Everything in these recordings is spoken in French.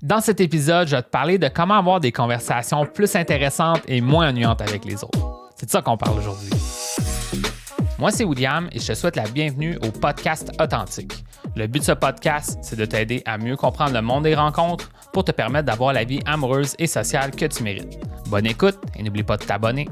Dans cet épisode, je vais te parler de comment avoir des conversations plus intéressantes et moins ennuyantes avec les autres. C'est de ça qu'on parle aujourd'hui. Moi, c'est William et je te souhaite la bienvenue au podcast Authentique. Le but de ce podcast, c'est de t'aider à mieux comprendre le monde des rencontres pour te permettre d'avoir la vie amoureuse et sociale que tu mérites. Bonne écoute et n'oublie pas de t'abonner.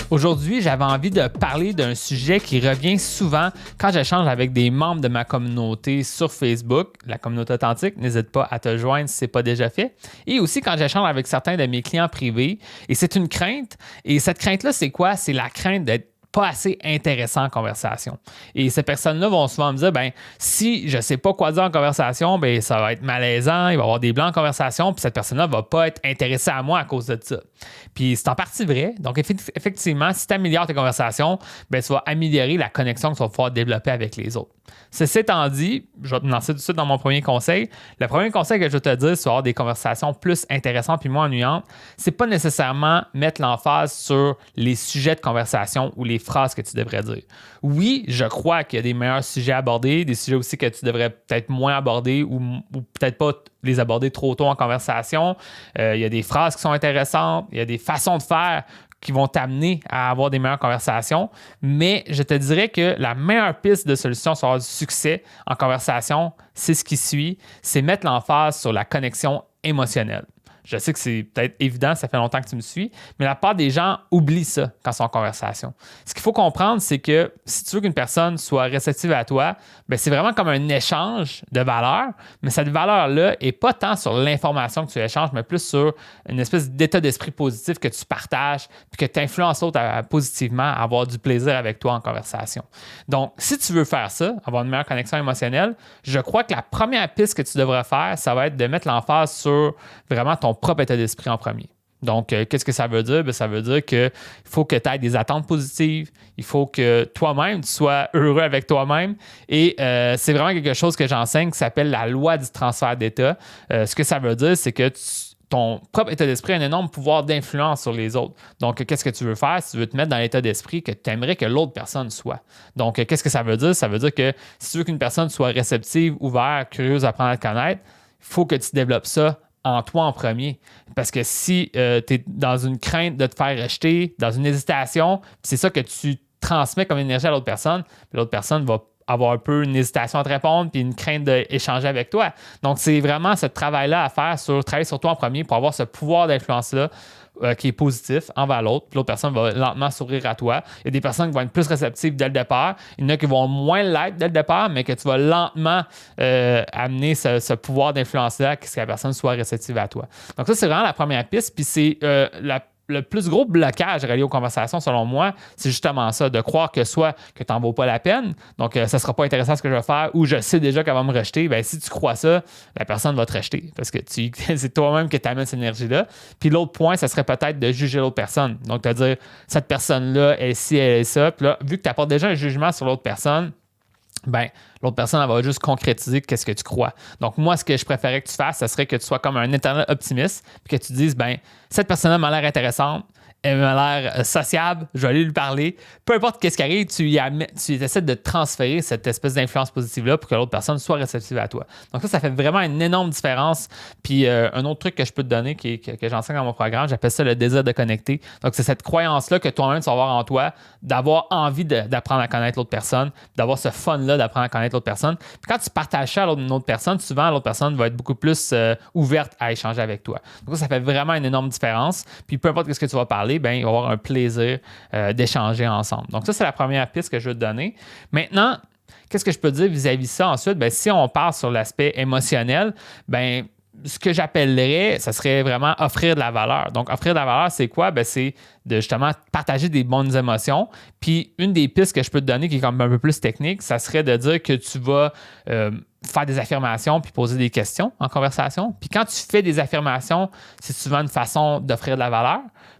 Aujourd'hui, j'avais envie de parler d'un sujet qui revient souvent quand j'échange avec des membres de ma communauté sur Facebook, la communauté authentique. N'hésite pas à te joindre si ce n'est pas déjà fait. Et aussi quand j'échange avec certains de mes clients privés. Et c'est une crainte. Et cette crainte-là, c'est quoi? C'est la crainte d'être pas assez intéressant en conversation. Et ces personnes-là vont souvent me dire, si je ne sais pas quoi dire en conversation, ça va être malaisant, il va y avoir des blancs en conversation, puis cette personne-là ne va pas être intéressée à moi à cause de ça. Puis c'est en partie vrai. Donc effectivement, si tu améliores tes conversations, tu vas améliorer la connexion que tu vas pouvoir développer avec les autres. Ceci étant dit, je vais te lancer tout de suite dans mon premier conseil. Le premier conseil que je vais te dire sur avoir des conversations plus intéressantes puis moins ennuyantes, c'est pas nécessairement mettre l'emphase sur les sujets de conversation ou les phrases que tu devrais dire. Oui, je crois qu'il y a des meilleurs sujets à aborder, des sujets aussi que tu devrais peut-être moins aborder ou peut-être pas les aborder trop tôt en conversation. Il y a des phrases qui sont intéressantes, il y a des façons de faire qui vont t'amener à avoir des meilleures conversations. Mais je te dirais que la meilleure piste de solution sur avoir du succès en conversation, c'est ce qui suit, c'est mettre l'emphase sur la connexion émotionnelle. Je sais que c'est peut-être évident, ça fait longtemps que tu me suis, mais la plupart des gens oublient ça quand ils sont en conversation. Ce qu'il faut comprendre, c'est que si tu veux qu'une personne soit réceptive à toi, c'est vraiment comme un échange de valeurs, mais cette valeur-là n'est pas tant sur l'information que tu échanges, mais plus sur une espèce d'état d'esprit positif que tu partages puis que tu influences l'autre positivement à avoir du plaisir avec toi en conversation. Donc, si tu veux faire ça, avoir une meilleure connexion émotionnelle, je crois que la première piste que tu devrais faire, ça va être de mettre l'emphase sur vraiment ton propre état d'esprit en premier. Donc, qu'est-ce que ça veut dire? Ça veut dire qu'il faut que tu aies des attentes positives, il faut que toi-même, tu sois heureux avec toi-même et c'est vraiment quelque chose que j'enseigne qui s'appelle la loi du transfert d'état. Ce que ça veut dire, c'est que ton propre état d'esprit a un énorme pouvoir d'influence sur les autres. Donc, qu'est-ce que tu veux faire? Si tu veux te mettre dans l'état d'esprit que tu aimerais que l'autre personne soit. Donc, qu'est-ce que ça veut dire? Ça veut dire que si tu veux qu'une personne soit réceptive, ouverte, curieuse, apprendre à te connaître, il faut que tu développes ça en toi en premier. Parce que si tu es dans une crainte de te faire rejeter, dans une hésitation, c'est ça que tu transmets comme énergie à l'autre personne va avoir un peu une hésitation à te répondre puis une crainte d'échanger avec toi. Donc, c'est vraiment ce travail-là à faire travailler sur toi en premier pour avoir ce pouvoir d'influence-là qui est positif envers l'autre. Puis l'autre personne va lentement s'ouvrir à toi. Il y a des personnes qui vont être plus réceptives dès le départ. Il y en a qui vont moins l'être dès le départ, mais que tu vas lentement amener ce pouvoir d'influence-là, que la personne soit réceptive à toi. Donc ça, c'est vraiment la première piste. Puis c'est le plus gros blocage relié aux conversations, selon moi, c'est justement ça, de croire que soit que tu n'en vaux pas la peine, donc ça ne sera pas intéressant ce que je vais faire, ou je sais déjà qu'elle va me rejeter. Si tu crois ça, la personne va te rejeter, parce que c'est toi-même que tu amènes cette énergie-là. Puis l'autre point, ça serait peut-être de juger l'autre personne. Donc, te dire, cette personne-là est ci, elle est ça. Puis là, vu que tu apportes déjà un jugement sur l'autre personne, l'autre personne, elle va juste concrétiser qu'est-ce que tu crois. Donc, moi, ce que je préférais que tu fasses, ce serait que tu sois comme un éternel optimiste puis que tu dises, cette personne-là m'a l'air intéressante, elle m'a l'air sociable, je vais aller lui parler. Peu importe qu'est-ce qui arrive, tu essaies de transférer cette espèce d'influence positive-là pour que l'autre personne soit réceptive à toi. Donc ça fait vraiment une énorme différence. Puis un autre truc que je peux te donner, que j'enseigne dans mon programme, j'appelle ça le désir de connecter. Donc c'est cette croyance-là que toi-même, tu vas avoir en toi, d'avoir envie d'apprendre à connaître l'autre personne, d'avoir ce fun-là d'apprendre à connaître l'autre personne. Puis quand tu partages ça à une autre personne, souvent, l'autre personne va être beaucoup plus ouverte à échanger avec toi. Donc ça fait vraiment une énorme différence. Puis peu importe ce que tu vas parler, il va y avoir un plaisir d'échanger ensemble. Donc ça, c'est la première piste que je veux te donner. Maintenant, qu'est-ce que je peux dire vis-à-vis de ça ensuite? Si on part sur l'aspect émotionnel, ce que j'appellerais, ça serait vraiment offrir de la valeur. Donc, offrir de la valeur, c'est quoi? C'est de justement partager des bonnes émotions. Puis, une des pistes que je peux te donner qui est comme un peu plus technique, ça serait de dire que tu vas faire des affirmations puis poser des questions en conversation. Puis, quand tu fais des affirmations, c'est souvent une façon d'offrir de la valeur.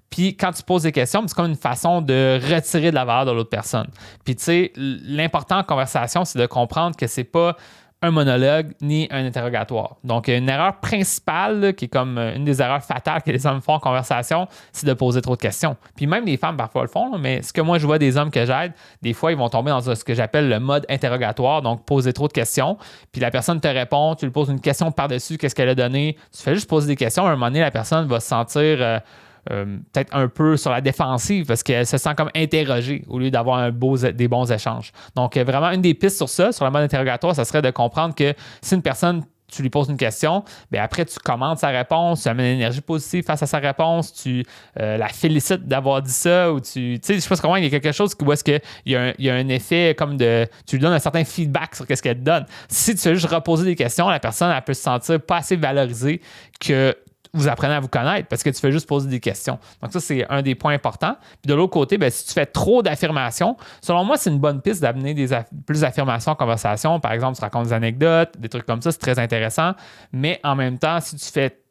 Puis quand tu poses des questions, c'est comme une façon de retirer de la valeur de l'autre personne. Puis tu sais, l'important en conversation, c'est de comprendre que c'est pas un monologue ni un interrogatoire. Donc, une erreur principale, là, qui est comme une des erreurs fatales que les hommes font en conversation, c'est de poser trop de questions. Puis même les femmes, parfois, le font, là, mais ce que moi, je vois des hommes que j'aide, des fois, ils vont tomber dans ce que j'appelle le mode interrogatoire, donc poser trop de questions. Puis la personne te répond, tu lui poses une question par-dessus, qu'est-ce qu'elle a donné, tu fais juste poser des questions. À un moment donné, la personne va se sentir... peut-être un peu sur la défensive parce qu'elle se sent comme interrogée au lieu d'avoir des bons échanges. Donc, vraiment, une des pistes sur le mode interrogatoire, ça serait de comprendre que si une personne, tu lui poses une question, bien après, tu commentes sa réponse, tu amènes une énergie positive face à sa réponse, tu la félicites d'avoir dit ça, ou tu sais, je sais pas comment, il y a quelque chose où est-ce qu'il y a un effet comme tu lui donnes un certain feedback sur qu'est-ce qu'elle te donne. Si tu fais juste reposer des questions, la personne, elle peut se sentir pas assez valorisée que vous apprenez à vous connaître parce que tu fais juste poser des questions. Donc ça, c'est un des points importants. Puis de l'autre côté, bien, si tu fais trop d'affirmations, selon moi, c'est une bonne piste d'amener plus d'affirmations en conversation. Par exemple, tu racontes des anecdotes, des trucs comme ça, c'est très intéressant. Mais en même temps, si tu fais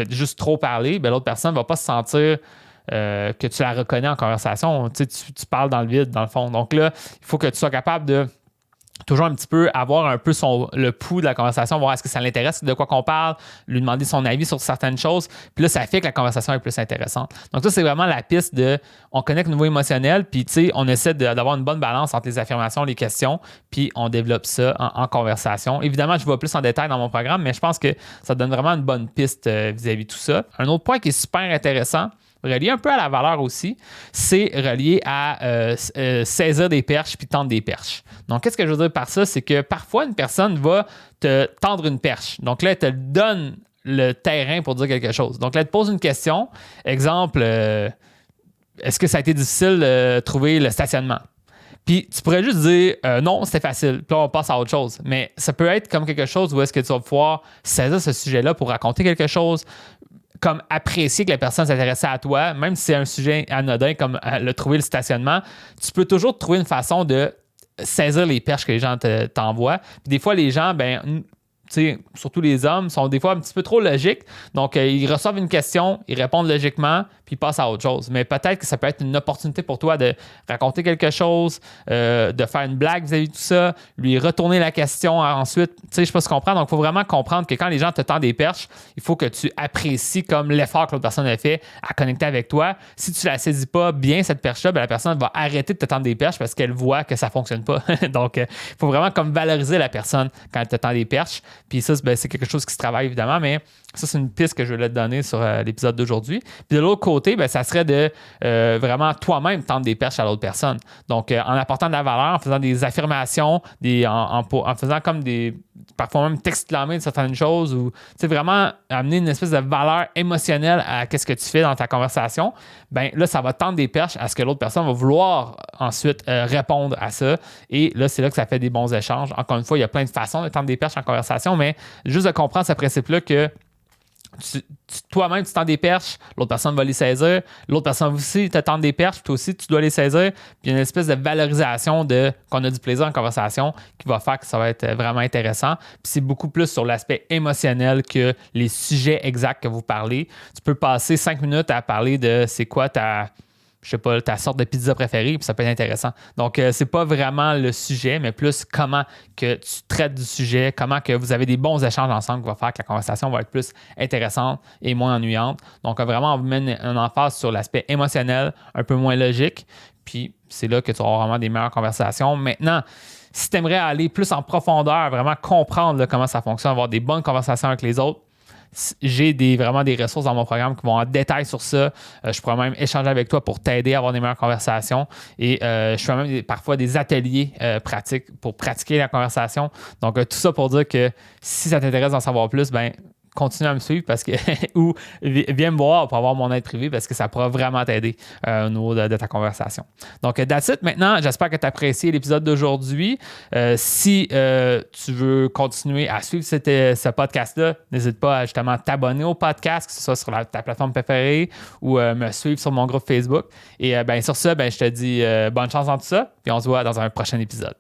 juste trop parler, bien, l'autre personne ne va pas se sentir que tu la reconnais en conversation. Tu sais, tu parles dans le vide, dans le fond. Donc là, il faut que tu sois capable de toujours un petit peu avoir un peu le pouls de la conversation, voir est-ce que ça l'intéresse de quoi qu'on parle, lui demander son avis sur certaines choses. Puis là, ça fait que la conversation est plus intéressante. Donc ça, c'est vraiment la piste on connecte au niveau émotionnel, puis tu sais, on essaie d'avoir une bonne balance entre les affirmations, les questions, puis on développe ça en conversation. Évidemment, je vais plus en détail dans mon programme, mais je pense que ça donne vraiment une bonne piste vis-à-vis de tout ça. Un autre point qui est super intéressant, relié un peu à la valeur aussi, c'est relié à saisir des perches puis tendre des perches. Donc, qu'est-ce que je veux dire par ça? C'est que parfois, une personne va te tendre une perche. Donc là, elle te donne le terrain pour dire quelque chose. Donc là, elle te pose une question. Exemple, est-ce que ça a été difficile de trouver le stationnement? Puis tu pourrais juste dire non, c'était facile. Puis là, on passe à autre chose. Mais ça peut être comme quelque chose où est-ce que tu vas pouvoir saisir ce sujet-là pour raconter quelque chose, comme apprécier que la personne s'intéressait à toi, même si c'est un sujet anodin comme trouver le stationnement, tu peux toujours trouver une façon de saisir les perches que les gens t'envoient. Puis des fois, les gens, ben, surtout les hommes, sont des fois un petit peu trop logiques. Donc, ils reçoivent une question, ils répondent logiquement, puis ils passent à autre chose. Mais peut-être que ça peut être une opportunité pour toi de raconter quelque chose, de faire une blague vis-à-vis de tout ça, lui retourner la question ensuite. Tu sais, je peux se comprendre. Donc, il faut vraiment comprendre que quand les gens te tendent des perches, il faut que tu apprécies comme l'effort que l'autre personne a fait à connecter avec toi. Si tu ne la saisis pas bien, cette perche-là, ben, la personne va arrêter de te tendre des perches parce qu'elle voit que ça ne fonctionne pas. Donc, il faut vraiment comme valoriser la personne quand elle te tend des perches. Puis ça, ben, c'est quelque chose qui se travaille évidemment, mais ça, c'est une piste que je voulais te donner sur l'épisode d'aujourd'hui. Puis de l'autre côté, ben, ça serait de vraiment toi-même tendre des perches à l'autre personne. Donc, en apportant de la valeur, en faisant des affirmations, en faisant comme parfois même t'exclamer de certaines choses ou vraiment amener une espèce de valeur émotionnelle à ce que tu fais dans ta conversation, ben là, ça va tendre des perches à ce que l'autre personne va vouloir ensuite répondre à ça. Et là, c'est là que ça fait des bons échanges. Encore une fois, il y a plein de façons de tendre des perches en conversation, mais juste de comprendre ce principe-là que toi-même, tu tends des perches, l'autre personne va les saisir, l'autre personne aussi te tend des perches, puis toi aussi, tu dois les saisir. Puis il y a une espèce de valorisation qu'on a du plaisir en conversation qui va faire que ça va être vraiment intéressant. Puis c'est beaucoup plus sur l'aspect émotionnel que les sujets exacts que vous parlez. Tu peux passer 5 minutes à parler de c'est quoi ta sorte de pizza préférée, puis ça peut être intéressant. Donc, c'est pas vraiment le sujet, mais plus comment que tu traites du sujet, comment que vous avez des bons échanges ensemble qui va faire que la conversation va être plus intéressante et moins ennuyante. Donc, vraiment, on vous met un emphase sur l'aspect émotionnel, un peu moins logique, puis c'est là que tu auras vraiment des meilleures conversations. Maintenant, si tu aimerais aller plus en profondeur, vraiment comprendre là, comment ça fonctionne, avoir des bonnes conversations avec les autres, j'ai vraiment des ressources dans mon programme qui vont en détail sur ça. Je pourrais même échanger avec toi pour t'aider à avoir des meilleures conversations. Et je fais même parfois des ateliers pratiques pour pratiquer la conversation. Donc, tout ça pour dire que si ça t'intéresse d'en savoir plus, ben continue à me suivre parce que ou viens me voir pour avoir mon aide privée parce que ça pourra vraiment t'aider au niveau de ta conversation. Donc, that's it. Maintenant, j'espère que tu as apprécié l'épisode d'aujourd'hui. Si tu veux continuer à suivre ce podcast-là, n'hésite pas à justement t'abonner au podcast, que ce soit sur ta plateforme préférée ou me suivre sur mon groupe Facebook. Et sur ça, je te dis bonne chance dans tout ça. Puis on se voit dans un prochain épisode.